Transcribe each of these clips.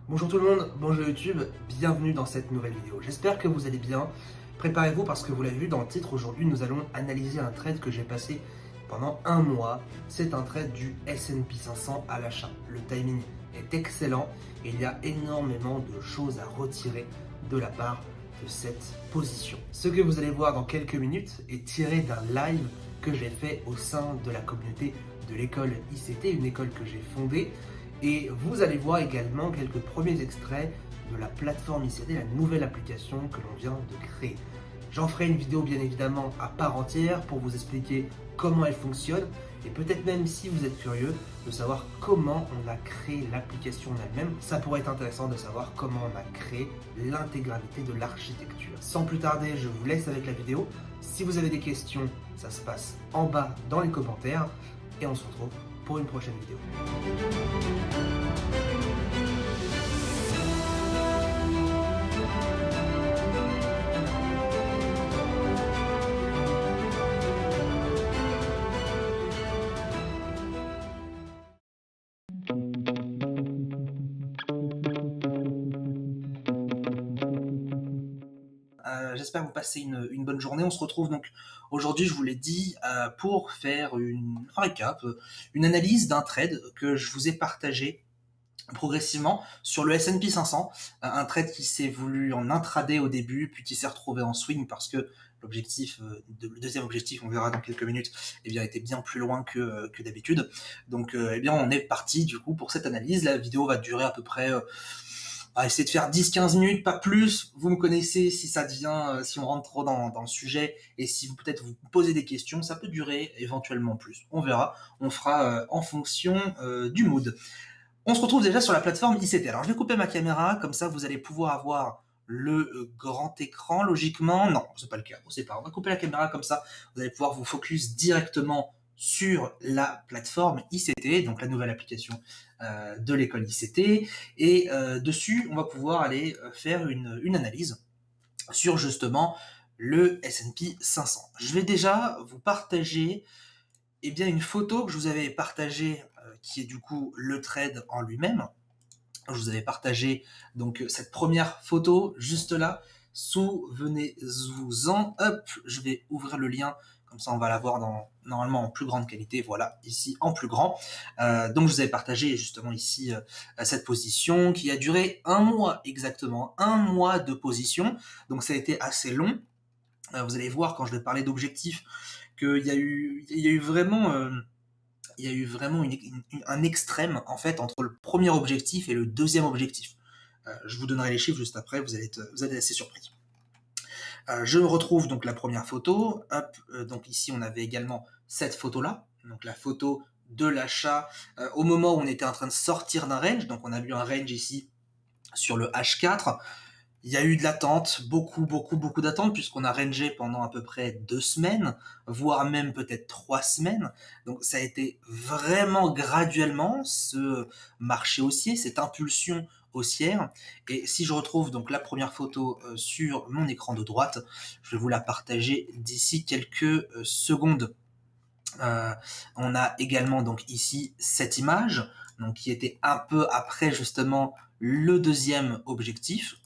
Bonjour tout le monde, bonjour YouTube, bienvenue dans cette nouvelle vidéo. J'espère que vous allez bien. Préparez-vous parce que vous l'avez vu dans le titre, aujourd'hui nous allons analyser un trade que j'ai passé pendant un mois. C'est un trade du S&P 500 à l'achat. Le timing est excellent et il y a énormément de choses à retirer de la part de cette position. Ce que vous allez voir dans quelques minutes est tiré d'un live que j'ai fait au sein de la communauté de l'école ICT, une école que j'ai fondée. Et vous allez voir également quelques premiers extraits de la plateforme ICT, la nouvelle application que l'on vient de créer. J'en ferai une vidéo bien évidemment à part entière pour vous expliquer comment elle fonctionne et peut-être même si vous êtes curieux de savoir comment on a créé l'application en elle-même, ça pourrait être intéressant de savoir comment on a créé l'intégralité de l'architecture. Sans plus tarder, je vous laisse avec la vidéo. Si vous avez des questions, ça se passe en bas dans les commentaires et on se retrouve pour une prochaine vidéo. J'espère que vous passez une bonne journée. On se retrouve donc aujourd'hui, je vous l'ai dit, pour faire un récap, une analyse d'un trade que je vous ai partagé progressivement sur le S&P 500, un trade qui s'est voulu en intraday au début, puis qui s'est retrouvé en swing parce que l'objectif, le deuxième objectif, on verra dans quelques minutes, eh bien, était bien plus loin que d'habitude. Donc, eh bien, on est parti du coup pour cette analyse. La vidéo va durer à peu près on va essayer de faire 10-15 minutes, pas plus. Vous me connaissez, si ça devient, si on rentre trop dans le sujet et si vous peut-être vous posez des questions, ça peut durer éventuellement plus. On verra, on fera en fonction du mood. On se retrouve déjà sur la plateforme ICT. Alors je vais couper ma caméra, comme ça vous allez pouvoir avoir le grand écran logiquement. Non, c'est pas le cas, c'est pas. On va couper la caméra comme ça, vous allez pouvoir vous focus directement sur la plateforme ICT, donc la nouvelle application de l'école ICT, et dessus on va pouvoir aller faire une analyse sur justement le S&P 500. Je vais déjà vous partager bien une photo que je vous avais partagée, qui est du coup le trade en lui-même. Je vous avais partagé donc cette première photo juste là. Souvenez-vous-en. Hop, je vais ouvrir le lien, comme ça on va la voir normalement en plus grande qualité. Voilà, ici en plus grand. Donc je vous avais partagé justement ici cette position qui a duré un mois exactement, un mois de position. Donc ça a été assez long. Vous allez voir quand je vais parler d'objectifs qu'il y a eu vraiment un extrême en fait entre le premier objectif et le deuxième objectif. Je vous donnerai les chiffres juste après, vous allez être assez surpris. Je retrouve donc la première photo. Hop, donc ici on avait également cette photo-là, donc la photo de l'achat au moment où on était en train de sortir d'un range. Donc on a vu un range ici sur le H4. Il y a eu de l'attente, beaucoup d'attente, puisqu'on a rangé pendant à peu près 2 semaines, voire même peut-être 3 semaines. Donc ça a été vraiment graduellement ce marché haussier, cette impulsion haussière. Et si je retrouve donc la première photo sur mon écran de droite, je vais vous la partager d'ici quelques secondes. On a également donc ici cette image, donc qui était un peu après justement le deuxième objectif.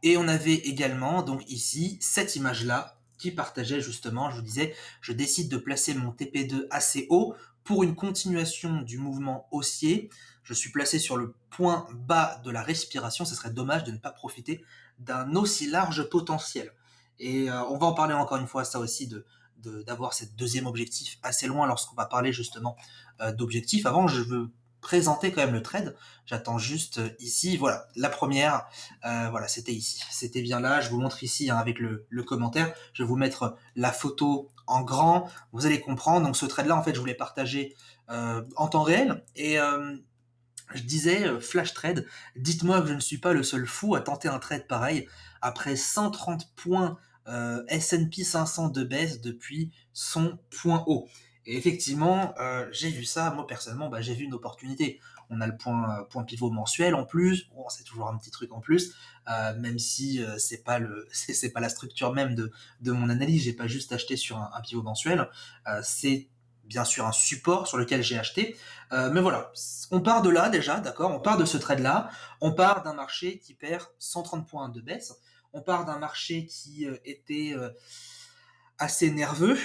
Et on avait également donc ici cette image-là qui partageait justement, je vous disais, je décide de placer mon TP2 assez haut pour une continuation du mouvement haussier. Je suis placé sur le point bas de la respiration, ce serait dommage de ne pas profiter d'un aussi large potentiel. Et on va en parler encore une fois, ça aussi, d'avoir cette deuxième objectif assez loin lorsqu'on va parler justement d'objectifs. Avant, je veux présenter quand même le trade. J'attends juste ici, voilà, la première, voilà, c'était ici, c'était bien là. Je vous montre ici avec le commentaire. Je vais vous mettre la photo en grand. Vous allez comprendre. Donc ce trade-là, en fait, je voulais partager en temps réel et je disais flash trade. Dites-moi que je ne suis pas le seul fou à tenter un trade pareil après 130 points S&P 500 de baisse depuis son point haut. Et effectivement, j'ai vu ça. Moi personnellement, j'ai vu une opportunité. On a le point pivot mensuel en plus. Bon, c'est toujours un petit truc en plus, même si c'est pas c'est pas la structure même de mon analyse. J'ai pas juste acheté sur un pivot mensuel. C'est bien sûr un support sur lequel j'ai acheté. Mais voilà, on part de là déjà, d'accord. On part de ce trade-là. On part d'un marché qui perd 130 points de baisse. On part d'un marché qui était assez nerveux.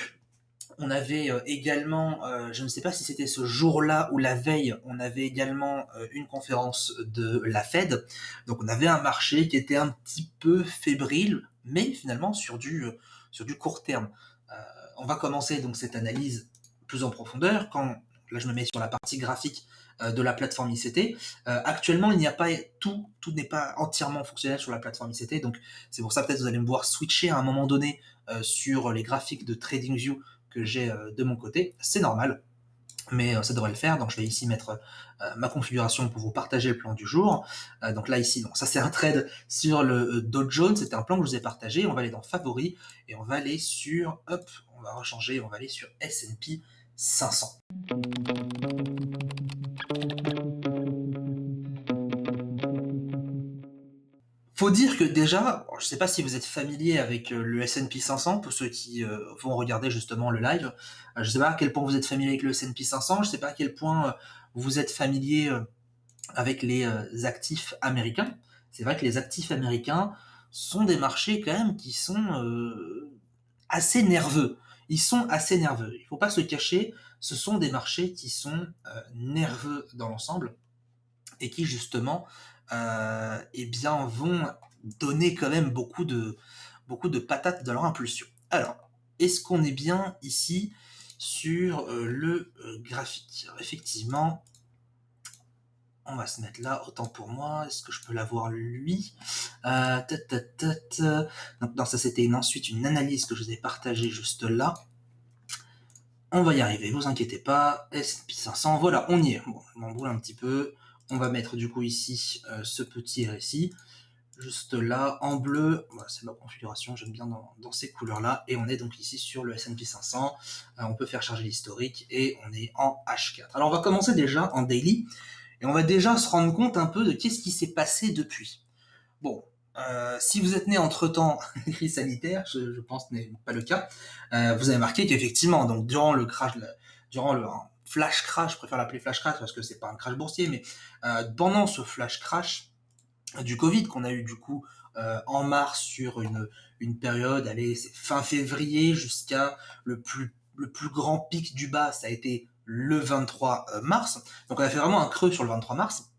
On avait également, je ne sais pas si c'était ce jour-là ou la veille, on avait également une conférence de la Fed. Donc on avait un marché qui était un petit peu fébrile, mais finalement sur du court terme. Euh, on va commencer donc cette analyse plus en profondeur. Quand là je me mets sur la partie graphique de la plateforme ICT. Actuellement, il n'y a pas tout n'est pas entièrement fonctionnel sur la plateforme ICT. Donc c'est pour ça peut-être vous allez me voir switcher à un moment donné sur les graphiques de TradingView que j'ai de mon côté. C'est normal, mais ça devrait le faire. Donc je vais ici mettre ma configuration pour vous partager le plan du jour. Donc là ici, donc ça c'est un trade sur le Dow Jones, c'était un plan que je vous ai partagé. On va aller dans Favoris et on va aller sur, hop, on va rechanger, on va aller sur S&P 500. Faut dire que déjà, je ne sais pas si vous êtes familier avec le S&P 500 pour ceux qui vont regarder justement le live. Je ne sais pas à quel point vous êtes familier avec le S&P 500. Je ne sais pas à quel point vous êtes familier avec les actifs américains. C'est vrai que les actifs américains sont des marchés quand même qui sont assez nerveux. Ils sont assez nerveux. Il ne faut pas se cacher. Ce sont des marchés qui sont nerveux dans l'ensemble et qui justement eh bien vont donner quand même beaucoup de patates dans leur impulsion. Alors, est-ce qu'on est bien ici sur le graphique? Alors, effectivement, on va se mettre là, autant pour moi. Est-ce que je peux l'avoir lui? Donc, non, ça c'était ensuite une analyse que je vous ai partagée juste là. On va y arriver, vous inquiétez pas. S&P 500, voilà, on y est. Bon, je m'emboule un petit peu. On va mettre du coup ici ce petit récit. Juste là, en bleu, voilà, c'est ma configuration, j'aime bien dans ces couleurs-là. Et on est donc ici sur le S&P 500. On peut faire charger l'historique et on est en H4. Alors on va commencer déjà en daily. Et on va déjà se rendre compte un peu de qu'est-ce qui s'est passé depuis. Bon, si vous êtes né entre-temps crise sanitaire, je pense que ce n'est pas le cas, vous avez marqué qu'effectivement, donc durant le crash, durant le flash crash, je préfère l'appeler flash crash parce que c'est pas un crash boursier, mais pendant ce flash crash du Covid qu'on a eu du coup en mars sur une période, allez, c'est fin février jusqu'à le plus grand pic du bas, ça a été le 23 mars. Donc on a fait vraiment un creux sur le 23 mars.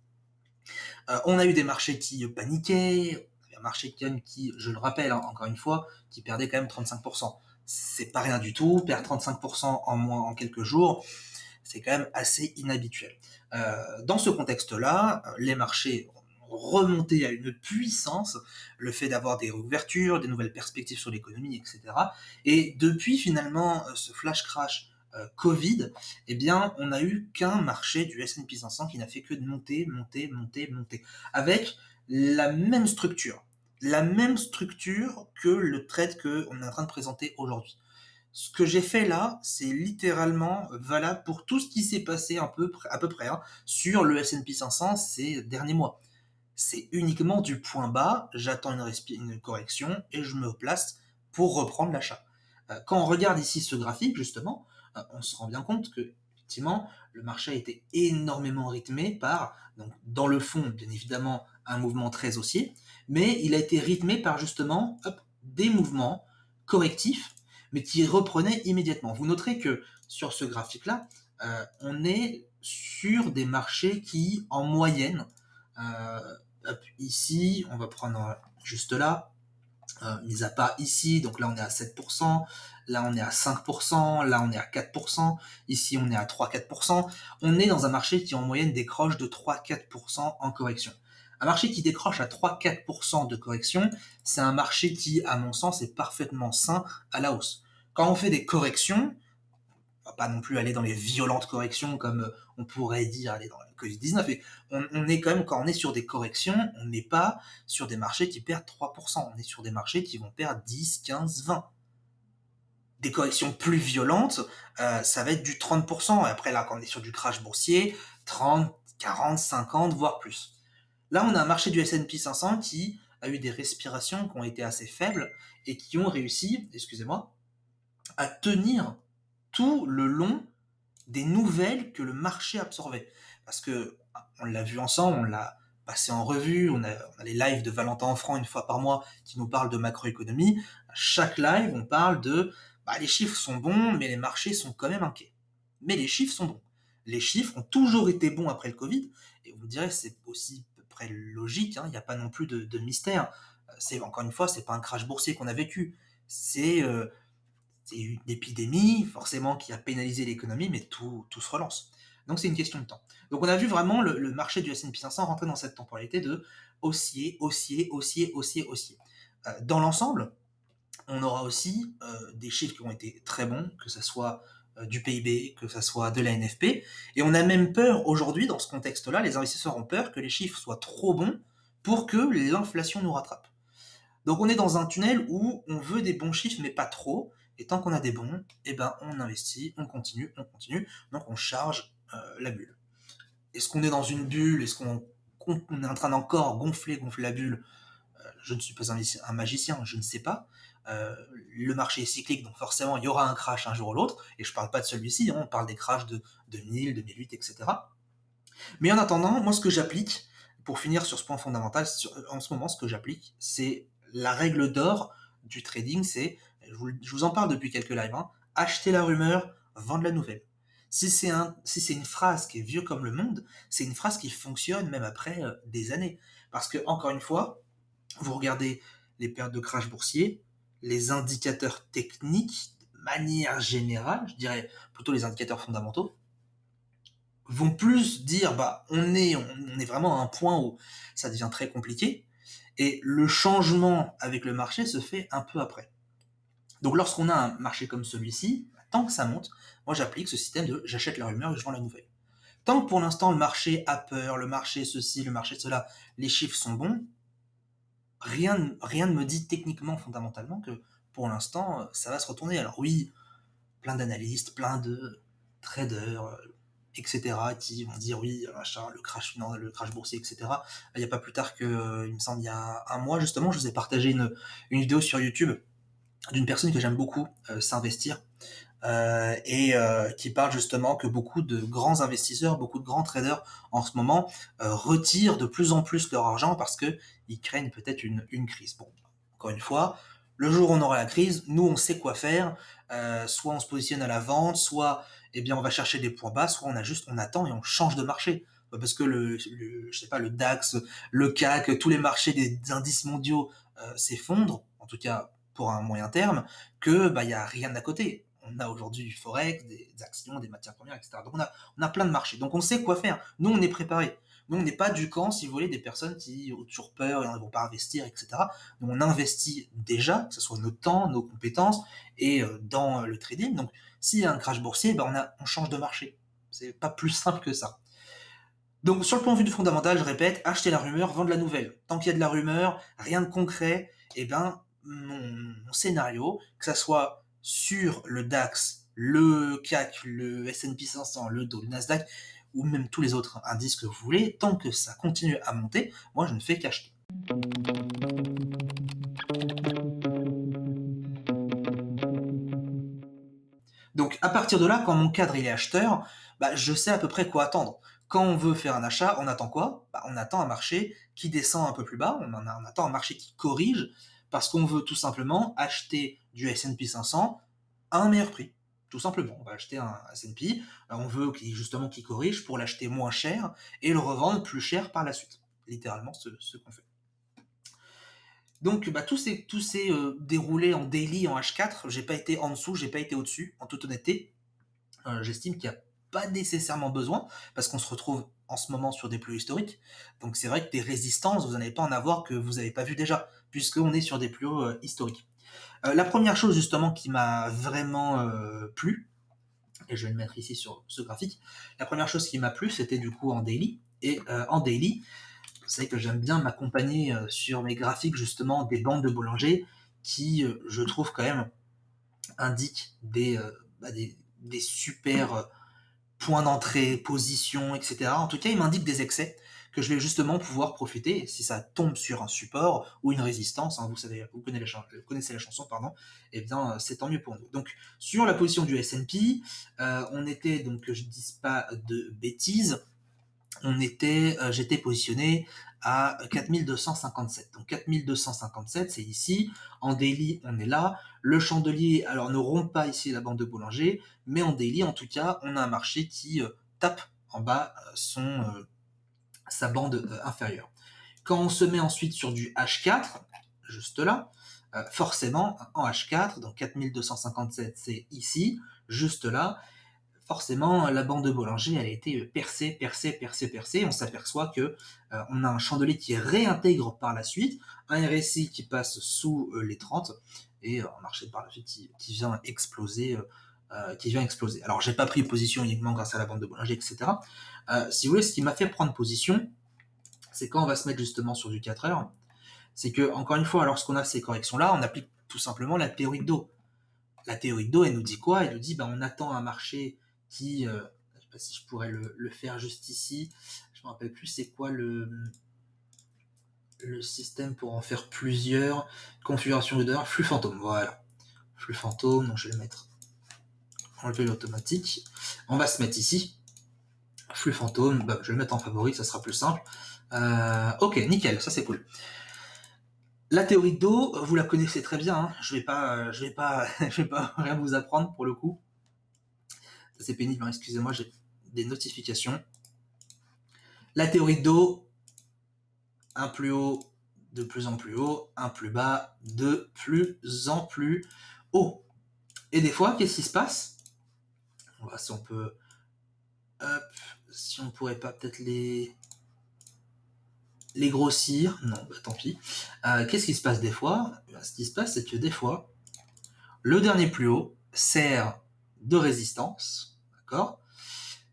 On a eu des marchés qui paniquaient, un marché qui, je le rappelle encore une fois, qui perdait quand même 35%. C'est pas rien du tout, perdre 35% en moins en quelques jours, c'est quand même assez inhabituel. Dans ce contexte-là, les marchés ont remonté à une puissance, le fait d'avoir des réouvertures, des nouvelles perspectives sur l'économie, etc. Et depuis finalement ce flash crash Covid, eh bien, on n'a eu qu'un marché du S&P 500 qui n'a fait que de monter, monter, monter, monter, avec la même structure que le trade qu'on est en train de présenter aujourd'hui. Ce que j'ai fait là, c'est littéralement valable pour tout ce qui s'est passé à peu près sur le S&P 500 ces derniers mois. C'est uniquement du point bas, j'attends une correction et je me place pour reprendre l'achat. Quand on regarde ici ce graphique, justement, on se rend bien compte que effectivement, le marché a été énormément rythmé par, donc dans le fond, bien évidemment, un mouvement très haussier, mais il a été rythmé par justement des mouvements correctifs, mais qui reprenaient immédiatement. Vous noterez que sur ce graphique-là, on est sur des marchés qui, en moyenne, ici, on va prendre juste là, mis à part ici, donc là on est à 7%, là on est à 5%, là on est à 4%, ici on est à 3-4%. On est dans un marché qui en moyenne décroche de 3-4% en correction. Un marché qui décroche à 3-4% de correction, c'est un marché qui, à mon sens, est parfaitement sain à la hausse. Quand on fait des corrections, on va pas non plus aller dans les violentes corrections comme on pourrait dire aller dans le Covid-19. Et on est quand même, quand on est sur des corrections, on n'est pas sur des marchés qui perdent 3%. On est sur des marchés qui vont perdre 10, 15, 20. Des corrections plus violentes, ça va être du 30%. Et après, là, quand on est sur du crash boursier, 30, 40, 50, voire plus. Là, on a un marché du S&P 500 qui a eu des respirations qui ont été assez faibles et qui ont réussi, excusez-moi, à tenir tout le long des nouvelles que le marché absorbait. Parce que on l'a vu ensemble, on l'a passé en revue, on a les lives de Valentin Enfrand une fois par mois qui nous parlent de macroéconomie. À chaque live, on parle de les chiffres sont bons, mais les marchés sont quand même inquiets. Mais les chiffres sont bons. Les chiffres ont toujours été bons après le Covid, et vous me direz, c'est aussi à peu près logique, hein, il n'y a pas non plus de mystère. C'est encore une fois, c'est pas un crash boursier qu'on a vécu, c'est une épidémie, forcément, qui a pénalisé l'économie, mais tout se relance. Donc c'est une question de temps. Donc on a vu vraiment le marché du S&P 500 rentrer dans cette temporalité de haussier, haussier, haussier, haussier, haussier. Dans l'ensemble, on aura aussi des chiffres qui ont été très bons, que ce soit du PIB, que ce soit de la NFP. Et on a même peur aujourd'hui, dans ce contexte-là, les investisseurs ont peur que les chiffres soient trop bons pour que l'inflation nous rattrape. Donc on est dans un tunnel où on veut des bons chiffres, mais pas trop. Et tant qu'on a des bons, eh ben on investit, on continue, on continue. Donc on charge la bulle. Est-ce qu'on est dans une bulle? Est-ce qu'on est en train d'encore gonfler la bulle? Je ne suis pas un magicien, je ne sais pas. Le marché est cyclique, donc forcément il y aura un crash un jour ou l'autre. Et je parle pas de celui-ci, hein, on parle des crashs de 2000, 2008, etc. Mais en attendant, moi ce que j'applique, pour finir sur ce point fondamental, en ce moment ce que j'applique, c'est la règle d'or du trading, c'est, je vous en parle depuis quelques lives, hein, acheter la rumeur, vendre la nouvelle. Si c'est une phrase qui est vieux comme le monde, c'est une phrase qui fonctionne même après des années. Parce que, encore une fois, vous regardez les périodes de crash boursier, les indicateurs techniques, de manière générale, je dirais plutôt les indicateurs fondamentaux, vont plus dire on est vraiment à un point où ça devient très compliqué et le changement avec le marché se fait un peu après. Donc lorsqu'on a un marché comme celui-ci, tant que ça monte, moi j'applique ce système de j'achète la rumeur et je vends la nouvelle. Tant que pour l'instant le marché a peur, le marché ceci, le marché cela, les chiffres sont bons, rien ne me dit techniquement, fondamentalement que pour l'instant ça va se retourner. Alors oui, plein d'analystes, plein de traders, etc., qui vont dire oui, machin, le crash boursier, etc. Il n'y a pas plus tard que, il me semble, il y a un mois, justement, je vous ai partagé une vidéo sur YouTube d'une personne que j'aime beaucoup, s'investir, qui parle justement que beaucoup de grands investisseurs, beaucoup de grands traders en ce moment retirent de plus en plus leur argent parce que ils craignent peut-être une crise. Bon, encore une fois, le jour où on aura la crise, nous on sait quoi faire. Soit on se positionne à la vente, soit eh bien on va chercher des points bas, soit on attend et on change de marché. Parce que je sais pas, le DAX, le CAC, tous les marchés des indices mondiaux s'effondrent, en tout cas pour un moyen terme, que il y a rien à côté. On a aujourd'hui du forex, des actions, des matières premières, etc. Donc on a plein de marchés. Donc on sait quoi faire. Nous on est préparés. Nous on n'est pas du camp, si vous voulez, des personnes qui ont toujours peur et ne vont pas investir, etc. Nous on investit déjà, que ce soit notre temps, nos compétences et dans le trading. Donc s'il y a un crash boursier, on change de marché. C'est pas plus simple que ça. Donc sur le point de vue du fondamental, je répète, acheter la rumeur, vendre la nouvelle. Tant qu'il y a de la rumeur, rien de concret, mon scénario, que ça soit sur le DAX, le CAC, le S&P 500, le Dow, le Nasdaq, ou même tous les autres indices que vous voulez, tant que ça continue à monter, moi je ne fais qu'acheter. Donc à partir de là, quand mon cadre il est acheteur, je sais à peu près quoi attendre. Quand on veut faire un achat, on attend quoi? On attend un marché qui descend un peu plus bas, on attend un marché qui corrige, parce qu'on veut tout simplement acheter du S&P 500 à un meilleur prix. Tout simplement, on va acheter un S&P, on veut qu'il corrige pour l'acheter moins cher et le revendre plus cher par la suite. Littéralement ce qu'on fait. Donc tout s'est déroulé en daily, en H4, j'ai pas été en dessous, j'ai pas été au-dessus, en toute honnêteté. J'estime qu'il n'y a pas nécessairement besoin, parce qu'on se retrouve en ce moment sur des plus historiques. Donc c'est vrai que des résistances, vous n'allez pas en avoir que vous n'avez pas vu déjà, puisqu'on est sur des plus hauts historiques. La première chose justement qui m'a vraiment plu, et je vais le mettre ici sur ce graphique, la première chose qui m'a plu, c'était du coup en daily. Et en daily, vous savez que j'aime bien m'accompagner sur mes graphiques justement des bandes de Bollinger qui, je trouve quand même, indiquent des super points d'entrée, positions, etc. En tout cas, il m'indique des excès que je vais justement pouvoir profiter. Si ça tombe sur un support ou une résistance, hein, vous connaissez la chanson, pardon, et bien c'est tant mieux pour nous. Donc sur la position du S&P, on était, donc que je dise pas de bêtises, j'étais positionné à 4257. Donc 4257, c'est ici. En daily, on est là. Le chandelier, alors ne rompt pas ici la bande de Bollinger, mais en daily, en tout cas, on a un marché qui tape en bas sa bande inférieure. Quand on se met ensuite sur du H4, juste là, forcément, en H4, donc 4257, c'est ici, juste là, forcément, la bande de Bollinger, elle a été percée. On s'aperçoit que on a un chandelier qui réintègre par la suite, un RSI qui passe sous les 30 et un marché par la suite qui vient exploser. Alors, j'ai pas pris position uniquement grâce à la bande de Bollinger, etc. Si vous voulez, ce qui m'a fait prendre position, c'est quand on va se mettre justement sur du 4 heures, c'est que, encore une fois, lorsqu'on a ces corrections-là, on applique tout simplement la théorie de dos. La théorie de dos, elle nous dit quoi? Elle nous dit, on attend un marché qui, je sais pas si je pourrais le faire juste ici, je me rappelle plus c'est quoi le système pour en faire plusieurs, configuration de dollars, flux fantôme, voilà. Flux fantôme, donc je vais le mettre, enlever l'automatique. On va se mettre ici, flux fantôme, je vais le mettre en favori, ça sera plus simple. Ok, nickel, ça c'est cool. La théorie de dos, vous la connaissez très bien, hein. Je vais pas rien vous apprendre pour le coup. C'est pénible, hein, excusez-moi, j'ai des notifications. La théorie de dos, un plus haut, de plus en plus haut, un plus bas, de plus en plus haut. Et des fois, qu'est-ce qui se passe? On va voir si on peut... Hop, si on pourrait pas peut-être les grossir. Non, tant pis. Qu'est-ce qui se passe des fois? Ce qui se passe, c'est que des fois, le dernier plus haut sert de résistance, d'accord?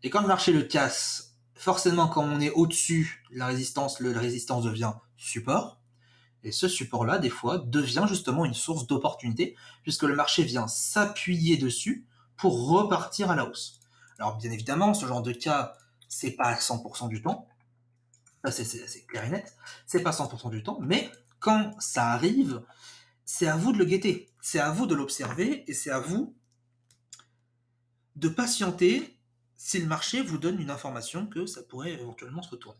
Et quand le marché le casse, forcément, quand on est au-dessus de la résistance devient support. Et ce support-là, des fois, devient justement une source d'opportunité, puisque le marché vient s'appuyer dessus pour repartir à la hausse. Alors, bien évidemment, ce genre de cas, c'est pas à 100% du temps. Ça, c'est clair et net. C'est pas 100% du temps, mais quand ça arrive, c'est à vous de le guetter. C'est à vous de l'observer et c'est à vous de patienter si le marché vous donne une information que ça pourrait éventuellement se retourner.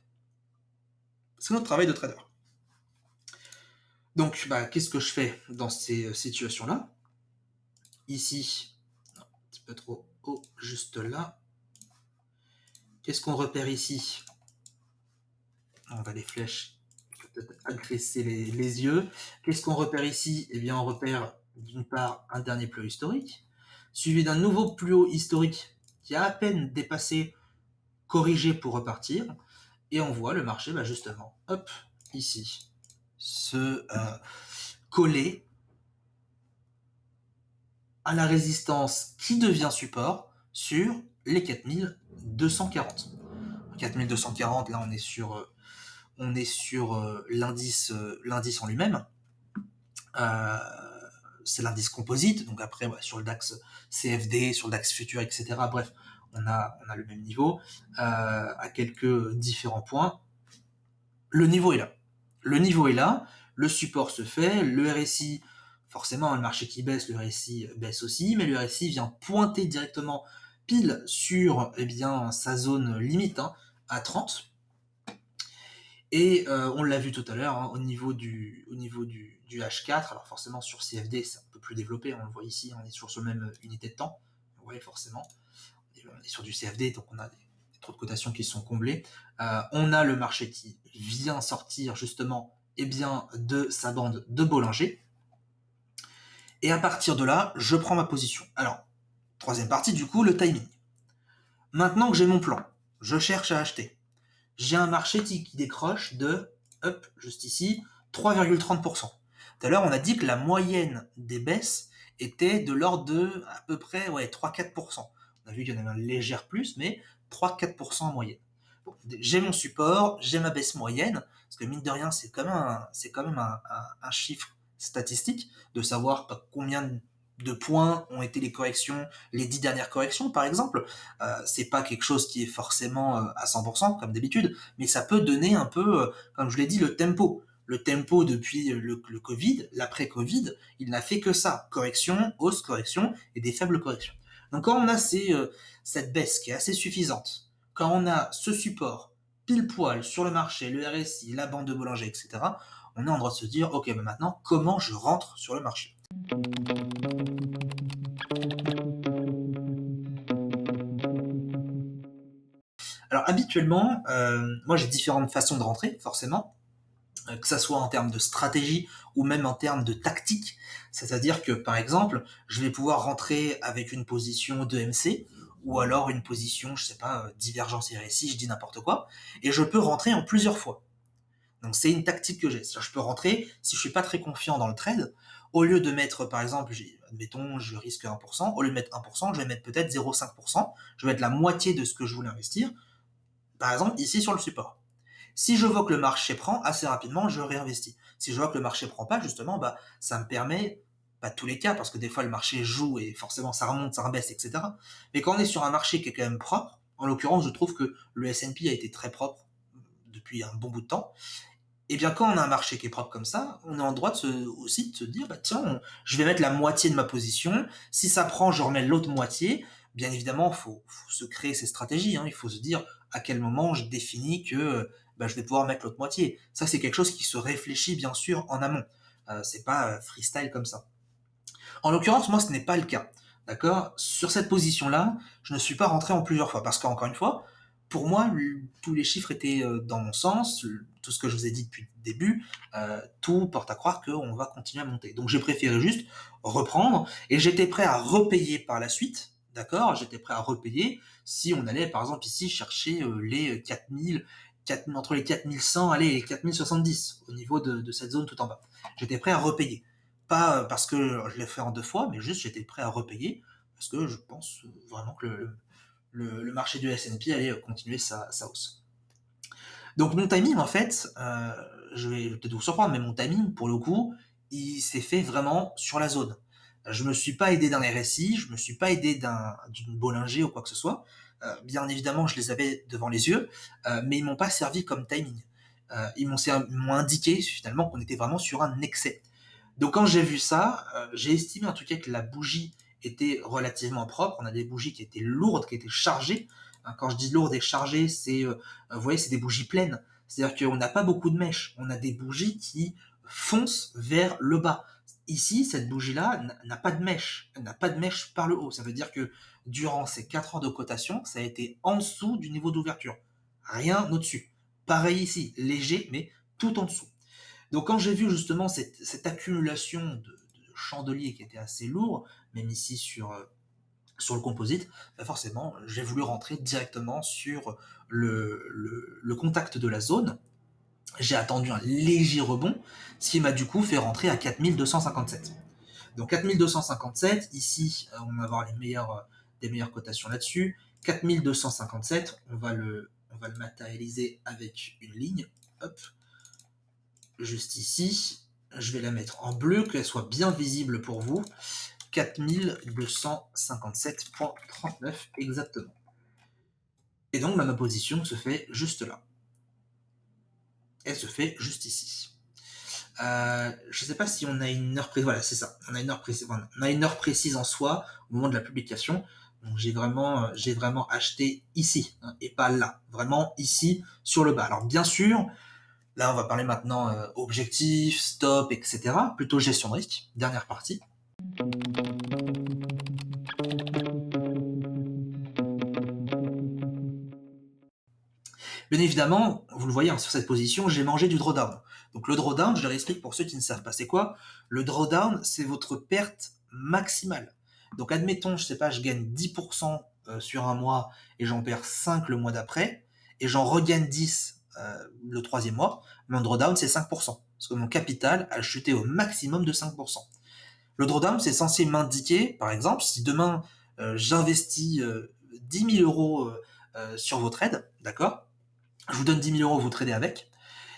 C'est notre travail de trader. Donc, qu'est-ce que je fais dans ces situations-là? Ici, un petit peu trop haut, juste là. Qu'est-ce qu'on repère ici? On va les flèches peut-être agresser les yeux. Qu'est-ce qu'on repère ici? Eh bien, on repère d'une part un dernier plus haut historique, suivi d'un nouveau plus haut historique qui a à peine dépassé, corrigé pour repartir, et on voit le marché, justement, hop, ici, se coller à la résistance qui devient support sur les 4240. 4240, là on est sur l'indice en lui-même. C'est l'indice composite, donc après sur le DAX CFD, sur le DAX futur, etc. Bref, on a le même niveau à quelques différents points. Le niveau est là. Le niveau est là, le support se fait, le RSI, forcément, le marché qui baisse, le RSI baisse aussi, mais le RSI vient pointer directement pile sur sa zone limite, à 30. Et on l'a vu tout à l'heure, au niveau du H4, alors forcément sur CFD c'est un peu plus développé, on le voit ici, on est toujours sur la même unité de temps, vous voyez forcément, on est sur du CFD, donc on a des taux de cotation qui sont comblés. On a le marché qui vient sortir justement de sa bande de Bollinger. Et à partir de là, je prends ma position. Alors, troisième partie, du coup, le timing. Maintenant que j'ai mon plan, je cherche à acheter. J'ai un marché qui décroche de, hop, juste ici, 3,30%. Tout à l'heure, on a dit que la moyenne des baisses était de l'ordre de à peu près 3-4%. On a vu qu'il y en avait un léger plus, mais 3-4% en moyenne. Bon, j'ai mon support, j'ai ma baisse moyenne, parce que mine de rien, c'est quand même un chiffre statistique de savoir combien de points ont été les corrections, les 10 dernières corrections, par exemple. C'est pas quelque chose qui est forcément à 100%, comme d'habitude, mais ça peut donner un peu, comme je l'ai dit, le tempo. Le tempo depuis le Covid, l'après-Covid, il n'a fait que ça. Correction, hausse, correction, et des faibles corrections. Donc quand on a cette baisse qui est assez suffisante, quand on a ce support pile poil sur le marché, le RSI, la bande de Bollinger, etc., on est en droit de se dire, ok, mais maintenant, comment je rentre sur le marché? Alors habituellement, moi j'ai différentes façons de rentrer, forcément, que ça soit en termes de stratégie ou même en termes de tactique. C'est-à-dire que par exemple, je vais pouvoir rentrer avec une position de MC ou alors une position, je sais pas, divergence RSI, je dis n'importe quoi, et je peux rentrer en plusieurs fois. Donc c'est une tactique que j'ai. C'est-à-dire, je peux rentrer, si je suis pas très confiant dans le trade, au lieu de mettre, par exemple, admettons, je risque 1%, au lieu de mettre 1%, je vais mettre peut-être 0,5%, je vais mettre la moitié de ce que je voulais investir, par exemple, ici sur le support. Si je vois que le marché prend, assez rapidement, je réinvestis. Si je vois que le marché prend pas, justement, ça me permet, pas tous les cas, parce que des fois le marché joue et forcément ça remonte, ça rebaisse, etc. Mais quand on est sur un marché qui est quand même propre, en l'occurrence, je trouve que le S&P a été très propre depuis un bon bout de temps. Et bien, quand on a un marché qui est propre comme ça, on est en droit aussi de se dire, tiens, je vais mettre la moitié de ma position. Si ça prend, je remets l'autre moitié. Bien évidemment, faut se créer ses stratégies. Hein. Il faut se dire à quel moment je définis que je vais pouvoir mettre l'autre moitié. Ça, c'est quelque chose qui se réfléchit bien sûr en amont. C'est pas freestyle comme ça. En l'occurrence, moi, ce n'est pas le cas. D'accord? Sur cette position-là, je ne suis pas rentré en plusieurs fois parce qu'encore une fois, pour moi, tous les chiffres étaient dans mon sens, tout ce que je vous ai dit depuis le début, tout porte à croire qu'on va continuer à monter. Donc j'ai préféré juste reprendre et j'étais prêt à repayer par la suite, d'accord? J'étais prêt à repayer si on allait par exemple ici chercher les 4000, entre les 4100, allez, les 4070 au niveau de cette zone tout en bas. J'étais prêt à repayer. Pas parce que je l'ai fait en deux fois, mais juste j'étais prêt à repayer parce que je pense vraiment que le marché du S&P allait continuer sa hausse. Donc mon timing, en fait, je vais peut-être vous surprendre, mais mon timing, pour le coup, il s'est fait vraiment sur la zone. Je me suis pas aidé d'un RSI, je me suis pas aidé d'une Bollinger ou quoi que ce soit. Bien évidemment, je les avais devant les yeux, mais ils m'ont pas servi comme timing. Ils m'ont indiqué finalement qu'on était vraiment sur un excès. Donc quand j'ai vu ça, j'ai estimé en tout cas que la bougie était relativement propre. On a des bougies qui étaient lourdes, qui étaient chargées. Hein, quand je dis lourdes et chargées, vous voyez, c'est des bougies pleines. C'est-à-dire qu'on n'a pas beaucoup de mèches. On a des bougies qui foncent vers le bas. Ici, cette bougie-là n'a pas de mèche. Elle n'a pas de mèche par le haut. Ça veut dire que durant ces 4 heures de cotation, ça a été en dessous du niveau d'ouverture. Rien au-dessus. Pareil ici, léger, mais tout en dessous. Donc quand j'ai vu justement cette accumulation de chandeliers qui était assez lourd, même ici sur le composite, forcément, j'ai voulu rentrer directement sur le contact de la zone. J'ai attendu un léger rebond, ce qui m'a du coup fait rentrer à 4257. Donc 4257, ici, on va avoir des meilleures cotations là-dessus. 4257, on va le matérialiser avec une ligne. Hop, juste ici. Je vais la mettre en bleu, qu'elle soit bien visible pour vous. 4257,39 exactement. Et donc ma position se fait juste là. Elle se fait juste ici. Je ne sais pas si on a une heure précise. Voilà, c'est ça. On a une heure précise. Voilà. On a une heure précise en soi au moment de la publication. Donc j'ai vraiment acheté ici hein, et pas là. Vraiment ici sur le bas. Alors bien sûr, là, on va parler maintenant objectif, stop, etc. Plutôt gestion de risque, dernière partie. Bien évidemment, vous le voyez hein, sur cette position, j'ai mangé du drawdown. Donc le drawdown, je leur explique pour ceux qui ne savent pas, c'est quoi? Le drawdown, c'est votre perte maximale. Donc admettons, je sais pas, je gagne 10% sur un mois et j'en perds 5 le mois d'après, et j'en regagne 10 le troisième mois, mon drawdown c'est 5%. Parce que mon capital a chuté au maximum de 5%. Le drawdown, c'est censé m'indiquer, par exemple, si demain j'investis 10 000 euros sur vos trades, d'accord? Je vous donne 10 000 euros, vous tradez avec.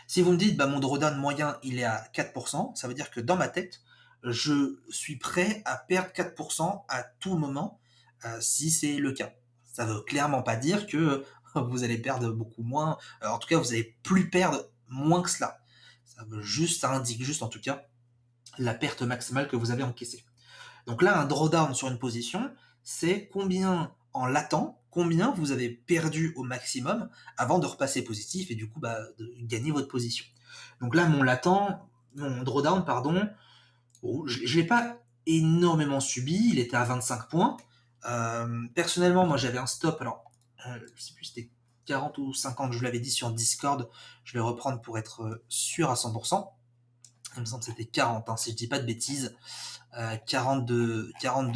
Si vous me dites, mon drawdown moyen, il est à 4%, ça veut dire que dans ma tête, je suis prêt à perdre 4% à tout moment, si c'est le cas. Ça veut clairement pas dire que vous allez perdre beaucoup moins, en tout cas vous allez plus perdre moins que cela. Ça indique juste en tout cas la perte maximale que vous avez encaissée. Donc là, un drawdown sur une position, c'est combien en latent, combien vous avez perdu au maximum avant de repasser positif et du coup de gagner votre position. Donc là, mon drawdown, pardon, je l'ai pas énormément subi, il était à 25 points. Personnellement, moi j'avais un stop, alors je sais plus si c'était 40 ou 50, je vous l'avais dit sur Discord, je vais reprendre pour être sûr à 100%. Il me semble que c'était 40, hein, si je dis pas de bêtises. 42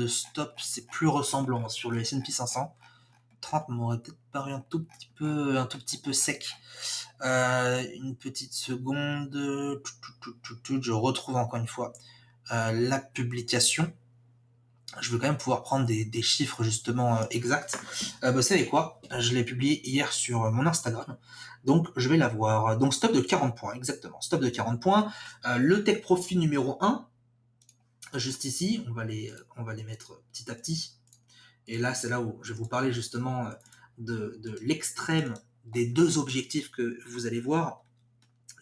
stop, c'est plus ressemblant sur le S&P 500. 30 m'aurait peut-être paru un tout petit peu sec. Une petite seconde. Je retrouve encore une fois la publication. Je veux quand même pouvoir prendre des chiffres justement exacts. Vous savez quoi? Je l'ai publié hier sur mon Instagram. Donc je vais la voir. Donc stop de 40 points, exactement. Stop de 40 points. Le take profit numéro 1, juste ici, on va les mettre petit à petit. Et là, c'est là où je vais vous parler justement de l'extrême des deux objectifs que vous allez voir.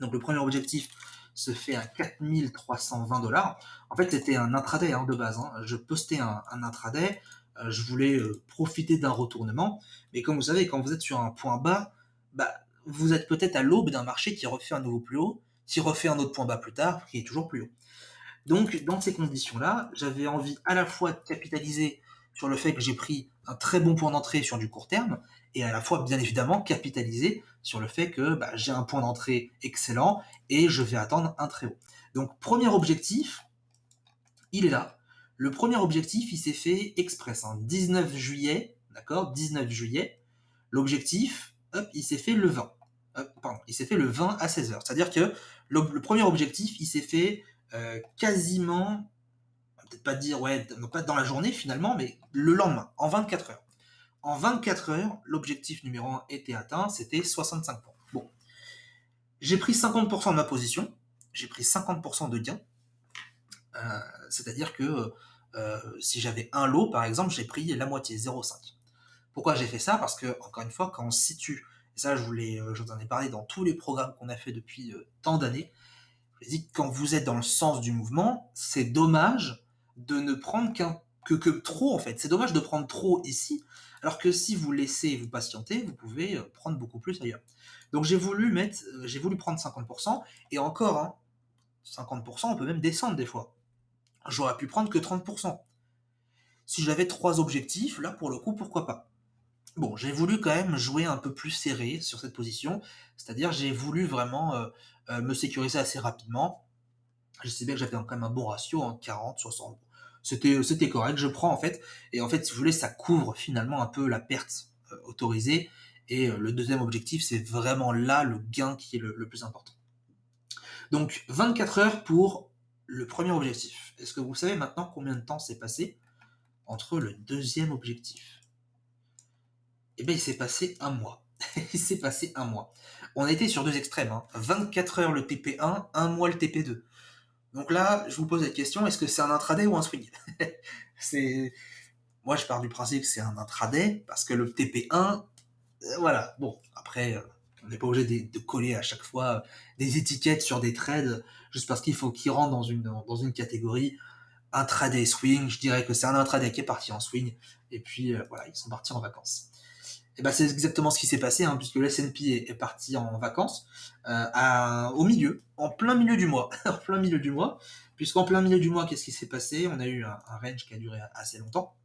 Donc le premier objectif se fait à 4320 $. En fait, c'était un intraday de base. Je postais un intraday. Je voulais profiter d'un retournement. Mais comme vous savez, quand vous êtes sur un point bas, vous êtes peut-être à l'aube d'un marché qui refait un nouveau plus haut, qui refait un autre point bas plus tard, qui est toujours plus haut. Donc, dans ces conditions-là, j'avais envie à la fois de capitaliser sur le fait que j'ai pris un très bon point d'entrée sur du court terme, et à la fois, bien évidemment, capitaliser sur le fait que j'ai un point d'entrée excellent et je vais attendre un très haut. Donc, premier objectif, il est là. Le premier objectif, il s'est fait express. 19 juillet, d'accord, 19 juillet. L'objectif, hop, il s'est fait le 20. Il s'est fait le 20 à 16h. C'est-à-dire que le premier objectif, il s'est fait quasiment, peut-être pas dire, non pas dans la journée finalement, mais le lendemain, en 24 heures. En 24 heures, l'objectif numéro 1 était atteint, c'était 65 points. Bon. J'ai pris 50% de ma position, j'ai pris 50% de gain, c'est-à-dire que si j'avais un lot, par exemple, j'ai pris la moitié, 0,5. Pourquoi j'ai fait ça? Parce que, encore une fois, quand on se situe, et ça je vous en ai parlé dans tous les programmes qu'on a fait depuis tant d'années, je vous ai dit que quand vous êtes dans le sens du mouvement, c'est dommage de ne prendre que trop en fait. C'est dommage de prendre trop ici, alors que si vous laissez vous patienter, vous pouvez prendre beaucoup plus ailleurs. Donc j'ai voulu prendre 50%, et encore, 50%, on peut même descendre des fois. J'aurais pu prendre que 30%. Si j'avais 3 objectifs, là pour le coup, pourquoi pas. Bon, j'ai voulu quand même jouer un peu plus serré sur cette position, c'est-à-dire j'ai voulu vraiment me sécuriser assez rapidement. Je sais bien que j'avais quand même un bon ratio, 40, 60. C'était correct, je prends en fait. Et en fait, si vous voulez, ça couvre finalement un peu la perte autorisée. Et le deuxième objectif, c'est vraiment là le gain qui est le plus important. Donc 24 heures pour le premier objectif. Est-ce que vous savez maintenant combien de temps s'est passé entre le deuxième objectif? Eh bien, il s'est passé un mois. Il s'est passé un mois. On a été sur deux extrêmes. 24 heures le TP1, un mois le TP2. Donc là, je vous pose la question, est-ce que c'est un intraday ou un swing? Moi, je pars du principe que c'est un intraday, parce que le TP1, voilà. Bon, après, on n'est pas obligé de coller à chaque fois des étiquettes sur des trades, juste parce qu'il faut qu'ils rentrent dans une catégorie. Intraday swing, je dirais que c'est un intraday qui est parti en swing, et puis voilà, ils sont partis en vacances. Et c'est exactement ce qui s'est passé, puisque le S&P est parti en vacances au milieu, en plein milieu du mois, en plein milieu du mois, puisqu'en plein milieu du mois, qu'est-ce qui s'est passé? On a eu un range qui a duré assez longtemps,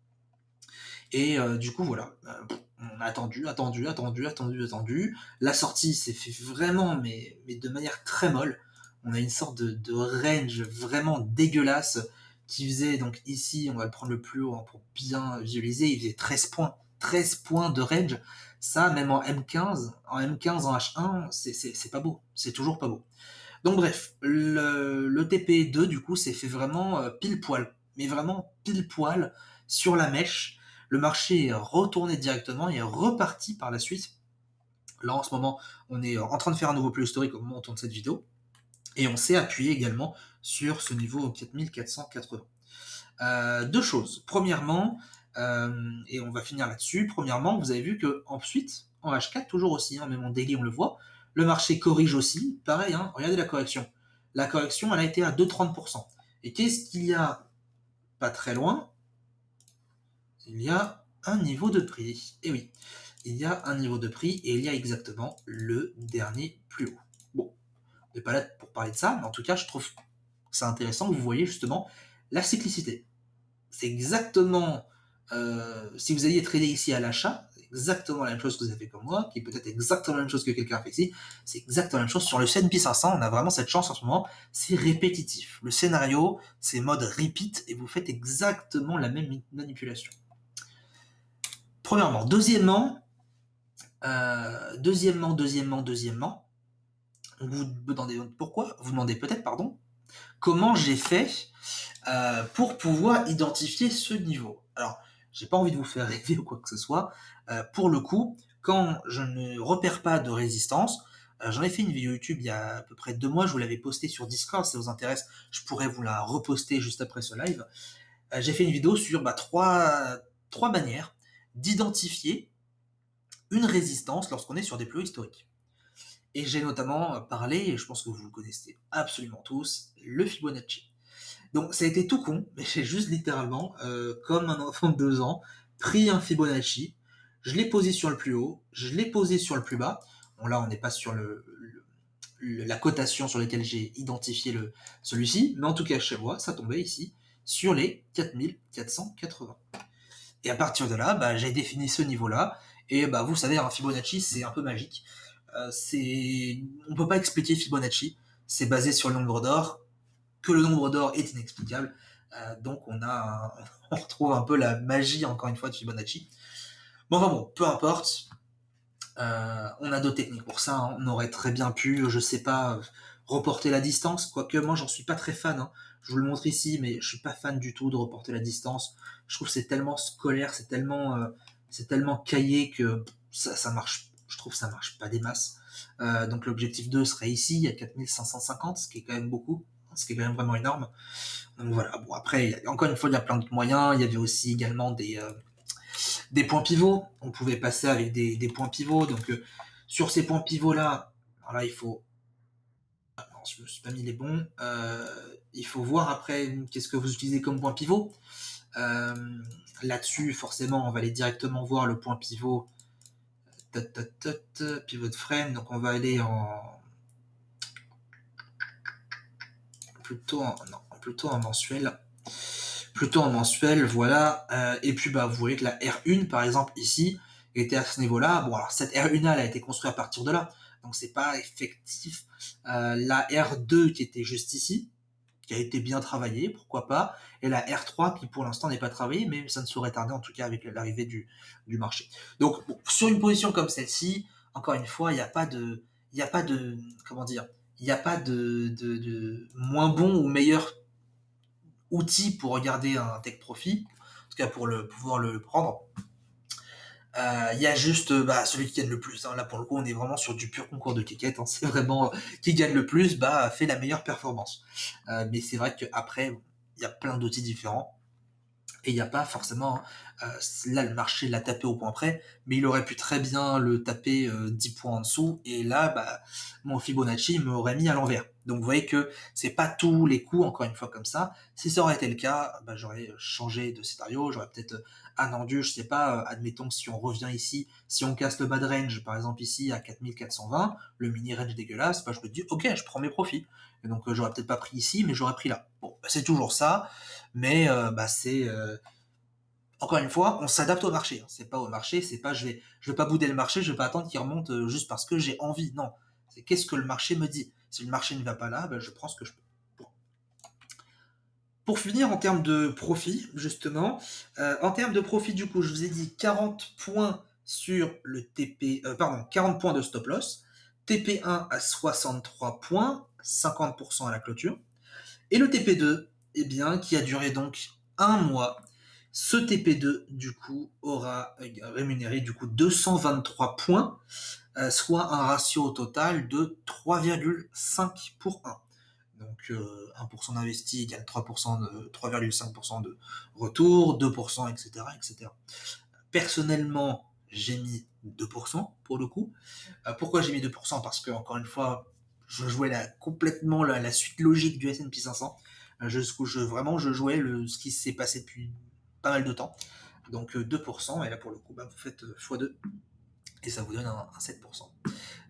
et du coup voilà, on a attendu. La sortie s'est fait vraiment, mais de manière très molle. On a une sorte de range vraiment dégueulasse qui faisait, donc ici, on va le prendre le plus haut pour bien visualiser, il faisait 13 points. 13 points de range, ça, même en M15, en H1, c'est pas beau. C'est toujours pas beau. Donc bref, le TP2, du coup, s'est fait vraiment pile poil. Mais vraiment pile poil sur la mèche. Le marché est retourné directement et est reparti par la suite. Là, en ce moment, on est en train de faire un nouveau plus historique au moment où on tourne cette vidéo. Et on s'est appuyé également sur ce niveau 4480. Deux choses. Premièrement, et on va finir là-dessus. Premièrement, vous avez vu que ensuite, en H4, toujours aussi, hein, même en daily, on le voit, le marché corrige aussi. Pareil, hein, regardez la correction. La correction, elle a été à 2,30%. Et qu'est-ce qu'il y a pas très loin? Il y a un niveau de prix. Et oui, il y a un niveau de prix et il y a exactement le dernier plus haut. Bon, on n'est pas là pour parler de ça, mais en tout cas, je trouve c'est intéressant que vous voyez justement la cyclicité. C'est exactement, si vous alliez trader ici à l'achat, c'est exactement la même chose que vous avez fait comme moi, qui est peut-être exactement la même chose que quelqu'un a fait ici, c'est exactement la même chose sur le S&P 500, on a vraiment cette chance en ce moment, c'est répétitif. Le scénario, c'est mode repeat, et vous faites exactement la même manipulation. Premièrement. Deuxièmement, vous me demandez pourquoi, vous demandez peut-être, pardon, comment j'ai fait pour pouvoir identifier ce niveau. Alors, j'ai pas envie de vous faire rêver ou quoi que ce soit. Pour le coup, quand je ne repère pas de résistance, j'en ai fait une vidéo YouTube il y a à peu près 2 mois, je vous l'avais postée sur Discord, si ça vous intéresse, je pourrais vous la reposter juste après ce live. J'ai fait une vidéo sur trois manières d'identifier une résistance lorsqu'on est sur des plus hauts historiques. Et j'ai notamment parlé, et je pense que vous le connaissez absolument tous, le Fibonacci. Donc ça a été tout con, mais j'ai juste littéralement, comme un enfant de 2 ans, pris un Fibonacci, je l'ai posé sur le plus haut, je l'ai posé sur le plus bas. Bon là on n'est pas sur la cotation sur laquelle j'ai identifié celui-ci, mais en tout cas chez moi, ça tombait ici sur les 4480. Et à partir de là, j'ai défini ce niveau-là, et vous savez, un Fibonacci c'est un peu magique. On peut pas expliquer Fibonacci, c'est basé sur le nombre d'or, que le nombre d'or est inexplicable. Donc on retrouve un peu la magie, encore une fois, de Fibonacci. Bon, enfin bon, peu importe. On a d'autres techniques pour ça. Hein. On aurait très bien pu, je sais pas, reporter la distance. Quoique moi, j'en suis pas très fan. Hein. Je vous le montre ici, mais je suis pas fan du tout de reporter la distance. Je trouve que c'est tellement scolaire, c'est tellement caillé que ça marche. Je trouve que ça marche pas des masses. Donc l'objectif 2 serait ici, il y a 4550, ce qui est quand même beaucoup, ce qui est quand même vraiment énorme. Donc voilà. Bon après, encore une fois, il y a plein d'autres moyens. Il y avait aussi également des points pivots. On pouvait passer avec des points pivots. Donc sur ces points pivots là, voilà, il faut. Non, je me suis pas mis les bons. Il faut voir après qu'est-ce que vous utilisez comme point pivot. Là-dessus, forcément, on va aller directement voir le point pivot. Pivot de frame. Donc on va aller plutôt en mensuel. Plutôt en mensuel, voilà. Et puis vous voyez que la R1 par exemple ici était à ce niveau-là. Bon alors cette R1 elle a été construite à partir de là, donc c'est pas effectif. La R2 qui était juste ici, qui a été bien travaillée, pourquoi pas, et la R3 qui pour l'instant n'est pas travaillée, mais ça ne saurait tarder en tout cas avec l'arrivée du marché. Donc bon, sur une position comme celle-ci, encore une fois, il n'y a pas de comment dire, il n'y a pas de moins bon ou meilleur outil pour regarder un take profit, en tout cas pour pouvoir le prendre. Il y a juste celui qui gagne le plus. Hein. Là pour le coup on est vraiment sur du pur concours de tickets. Hein. C'est vraiment qui gagne le plus fait la meilleure performance. Mais c'est vrai qu'après il y a plein d'outils différents. Et il n'y a pas forcément, là le marché l'a tapé au point près, mais il aurait pu très bien le taper 10 points en dessous, et là, mon Fibonacci m'aurait mis à l'envers. Donc vous voyez que c'est pas tous les coups, encore une fois comme ça. Si ça aurait été le cas, j'aurais changé de scénario, j'aurais peut-être attendu, je sais pas, admettons que si on revient ici, si on casse le bas de range, par exemple ici à 4420, le mini range dégueulasse, je me dis ok, je prends mes profits. Et donc j'aurais peut-être pas pris ici, mais j'aurais pris là. Bon, c'est toujours ça. Mais c'est encore une fois, on s'adapte au marché. Hein. C'est pas au marché, c'est pas je vais pas bouder le marché, je vais pas attendre qu'il remonte juste parce que j'ai envie. Non, c'est qu'est-ce que le marché me dit. Si le marché ne va pas là, je prends ce que je peux. Bon. Pour finir en termes de profit, justement, en termes de profit du coup, je vous ai dit 40 points sur le TP, 40 points de stop loss, TP1 à 63 points, 50% à la clôture. Et le TP2, qui a duré donc un mois, ce TP2, du coup, aura rémunéré du coup 223 points, soit un ratio au total de 3,5 pour 1. Donc 1% d'investi égale 3%, 3,5% de retour, 2%, etc., etc. Personnellement, j'ai mis 2% pour le coup. Pourquoi j'ai mis 2%? Parce que, encore une fois, je jouais complètement la suite logique du S&P 500. Vraiment, je jouais ce qui s'est passé depuis pas mal de temps. Donc 2%, et là pour le coup, vous faites x2, et ça vous donne un 7%.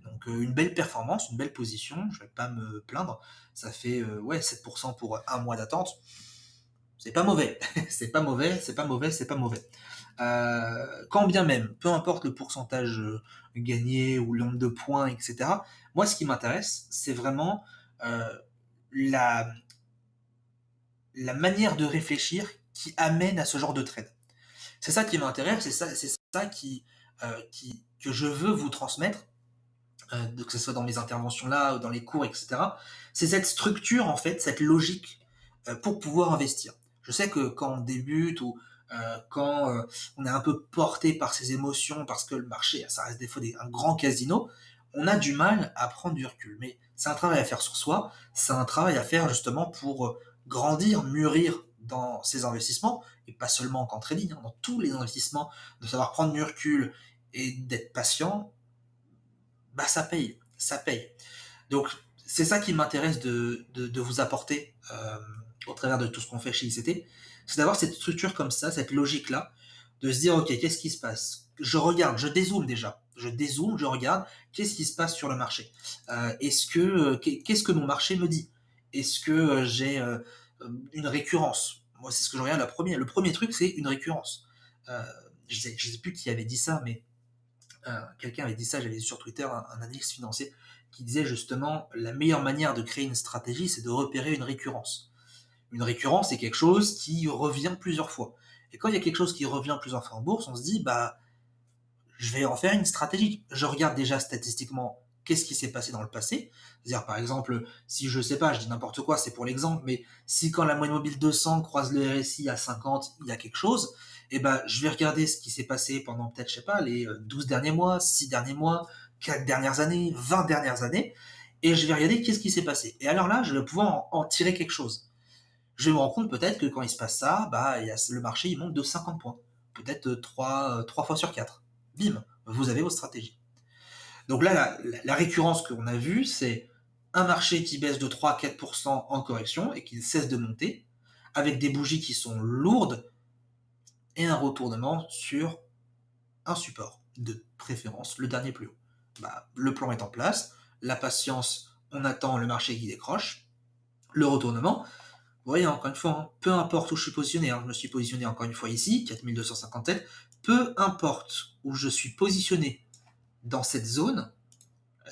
Donc une belle performance, une belle position, je vais pas me plaindre. Ça fait 7% pour un mois d'attente. C'est pas mauvais, c'est pas mauvais, c'est pas mauvais, c'est pas mauvais. Quand bien même, peu importe le pourcentage gagné ou le nombre de points, etc. Moi, ce qui m'intéresse, c'est vraiment la, la manière de réfléchir qui amène à ce genre de trade. C'est ça qui m'intéresse, c'est ça que je veux vous transmettre, que ce soit dans mes interventions là, ou dans les cours, etc. C'est cette structure, en fait, cette logique pour pouvoir investir. Je sais que quand on débute ou quand on est un peu porté par ses émotions, parce que le marché, ça reste des fois un grand casino, on a du mal à prendre du recul. Mais c'est un travail à faire sur soi, c'est un travail à faire justement pour grandir, mûrir dans ses investissements, et pas seulement qu'en trading, hein, dans tous les investissements, de savoir prendre du recul et d'être patient, ça paye, ça paye. Donc c'est ça qui m'intéresse de vous apporter au travers de tout ce qu'on fait chez ICT, c'est d'avoir cette structure comme ça, cette logique-là, de se dire, ok, qu'est-ce qui se passe? Je regarde, je dézoome déjà. Je dézoome, je regarde, qu'est-ce qui se passe sur le marché? Qu'est-ce que mon marché me dit? Est-ce que j'ai une récurrence? Moi, c'est ce que je regarde le premier truc, c'est une récurrence. Je sais plus qui avait dit ça, mais quelqu'un avait dit ça, j'avais vu sur Twitter un analyste financier qui disait justement la meilleure manière de créer une stratégie, c'est de repérer une récurrence. Une récurrence, c'est quelque chose qui revient plusieurs fois. Et quand il y a quelque chose qui revient plusieurs fois en bourse, on se dit, je vais en faire une stratégie. Je regarde déjà statistiquement qu'est-ce qui s'est passé dans le passé. C'est-à-dire, par exemple, si je sais pas, je dis n'importe quoi, c'est pour l'exemple, mais si quand la moyenne mobile 200 croise le RSI à 50, il y a quelque chose, je vais regarder ce qui s'est passé pendant peut-être, je sais pas, les 12 derniers mois, 6 derniers mois, 4 dernières années, 20 dernières années, et je vais regarder qu'est-ce qui s'est passé. Et alors là, je vais pouvoir en tirer quelque chose. Je vais me rendre compte peut-être que quand il se passe ça, le marché il monte de 50 points. Peut-être 3 fois sur 4. Bim, vous avez votre stratégie. Donc là, la récurrence qu'on a vue, c'est un marché qui baisse de 3 à 4% en correction et qui cesse de monter, avec des bougies qui sont lourdes et un retournement sur un support, de préférence le dernier plus haut. Le plan est en place, la patience, on attend le marché qui décroche, le retournement. Vous voyez, encore une fois, hein, peu importe où je suis positionné, je me suis positionné encore une fois ici, 4257, peu importe où je suis positionné dans cette zone,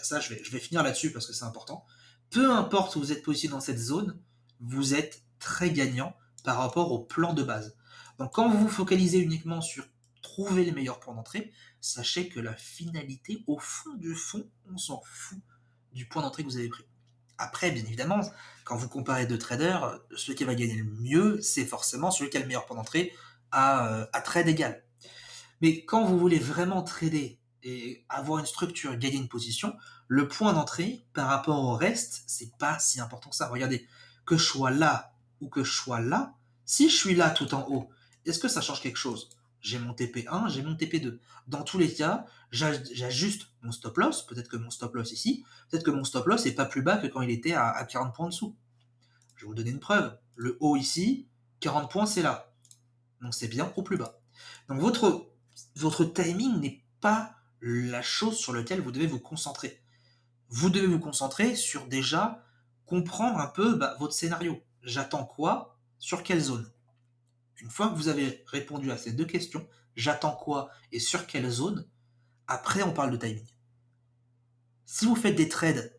ça je vais finir là-dessus parce que c'est important, peu importe où vous êtes positionné dans cette zone, vous êtes très gagnant par rapport au plan de base. Donc quand vous vous focalisez uniquement sur trouver les meilleurs points d'entrée, sachez que la finalité, au fond du fond, on s'en fout du point d'entrée que vous avez pris. Après, bien évidemment, quand vous comparez deux traders, celui qui va gagner le mieux, c'est forcément celui qui a le meilleur point d'entrée à trade égal. Mais quand vous voulez vraiment trader et avoir une structure, gagner une position, le point d'entrée par rapport au reste, c'est pas si important que ça. Regardez, que je sois là ou que je sois là, si je suis là tout en haut, est-ce que ça change quelque chose? J'ai mon TP1, j'ai mon TP2. Dans tous les cas, j'ajuste mon stop loss. Peut-être que mon stop loss ici, peut-être que mon stop loss est pas plus bas que quand il était à 40 points en dessous. Je vais vous donner une preuve. Le haut ici, 40 points, c'est là. Donc c'est bien au plus bas. Donc votre timing n'est pas la chose sur laquelle vous devez vous concentrer. Vous devez vous concentrer sur déjà comprendre un peu votre scénario. J'attends quoi? Sur quelle zone? Une fois que vous avez répondu à ces deux questions, j'attends quoi et sur quelle zone, après on parle de timing. Si vous faites des trades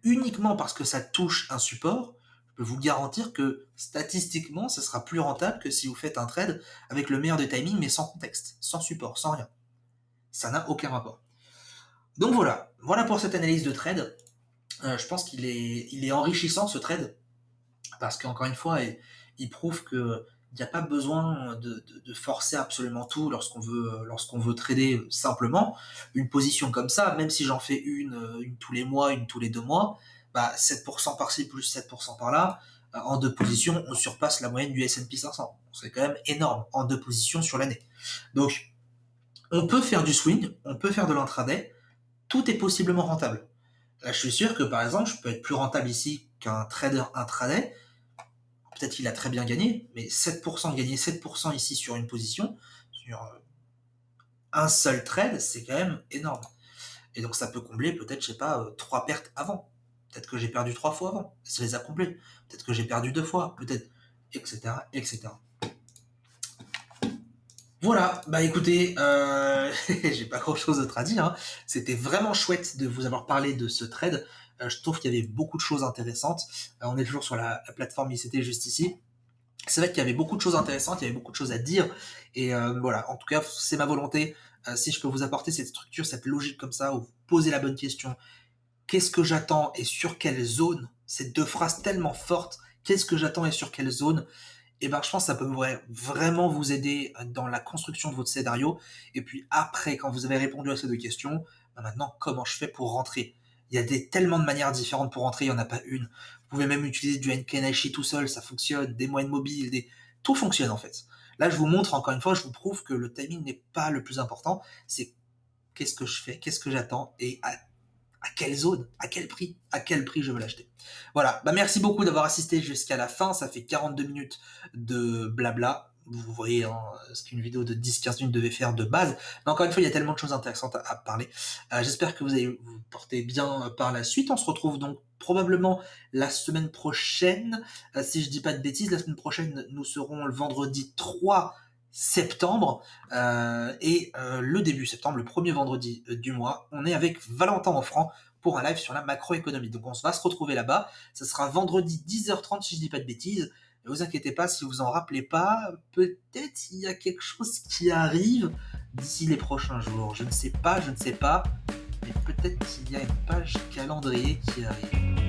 uniquement parce que ça touche un support, je peux vous garantir que statistiquement, ce sera plus rentable que si vous faites un trade avec le meilleur des timings mais sans contexte, sans support, sans rien. Ça n'a aucun rapport. Donc voilà pour cette analyse de trade. Je pense qu'il est enrichissant ce trade parce qu'encore une fois, il prouve que il n'y a pas besoin de forcer absolument tout lorsqu'on veut trader simplement. Une position comme ça, même si j'en fais une tous les mois, une tous les 2 mois, 7% par-ci plus 7% par-là, en 2 positions, on surpasse la moyenne du S&P 500. C'est quand même énorme en 2 positions sur l'année. Donc, on peut faire du swing, on peut faire de l'intraday, tout est possiblement rentable. Là, je suis sûr que par exemple, je peux être plus rentable ici qu'un trader intraday. Peut-être qu'il a très bien gagné, mais 7%, gagner 7% ici sur une position, sur un seul trade, c'est quand même énorme. Et donc ça peut combler peut-être, je sais pas, 3 pertes avant. Peut-être que j'ai perdu 3 fois avant, et ça les a comblées. Peut-être que j'ai perdu 2 fois, peut-être, etc., etc. Voilà, bah écoutez, j'ai pas grand-chose d'autre à dire, hein. C'était vraiment chouette de vous avoir parlé de ce trade. Je trouve qu'il y avait beaucoup de choses intéressantes. On est toujours sur la plateforme ICT juste ici. C'est vrai qu'il y avait beaucoup de choses intéressantes, il y avait beaucoup de choses à dire, et voilà, en tout cas, c'est ma volonté. Si je peux vous apporter cette structure, cette logique comme ça, où vous posez la bonne question, qu'est-ce que j'attends et sur quelle zone, ces 2 phrases tellement fortes, qu'est-ce que j'attends et sur quelle zone, et ben je pense que ça peut vraiment vous aider dans la construction de votre scénario. Et puis après, quand vous avez répondu à ces 2 questions, ben maintenant, comment je fais pour rentrer? Il y a tellement de manières différentes pour rentrer, il n'y en a pas une. Vous pouvez même utiliser du Enkenashi tout seul, ça fonctionne, des moyennes mobiles, tout fonctionne en fait. Là, je vous montre encore une fois, je vous prouve que le timing n'est pas le plus important, c'est qu'est-ce que je fais, qu'est-ce que j'attends et à quelle zone, à quel prix je veux l'acheter. Voilà, bah merci beaucoup d'avoir assisté jusqu'à la fin, ça fait 42 minutes de blabla. Vous voyez hein, ce qu'une vidéo de 10-15 minutes devait faire de base. Mais encore une fois, il y a tellement de choses intéressantes à parler. J'espère que vous allez vous porter bien par la suite. On se retrouve donc probablement la semaine prochaine. Si je dis pas de bêtises, la semaine prochaine, nous serons le vendredi 3 septembre et le début septembre, le premier vendredi du mois, on est avec Valentin Offrand pour un live sur la macroéconomie. Donc on va se retrouver là-bas. Ça sera vendredi 10h30 si je dis pas de bêtises. Ne vous inquiétez pas si vous en rappelez pas. Peut-être il y a quelque chose qui arrive d'ici les prochains jours. Je ne sais pas. Mais peut-être qu'il y a une page calendrier qui arrive.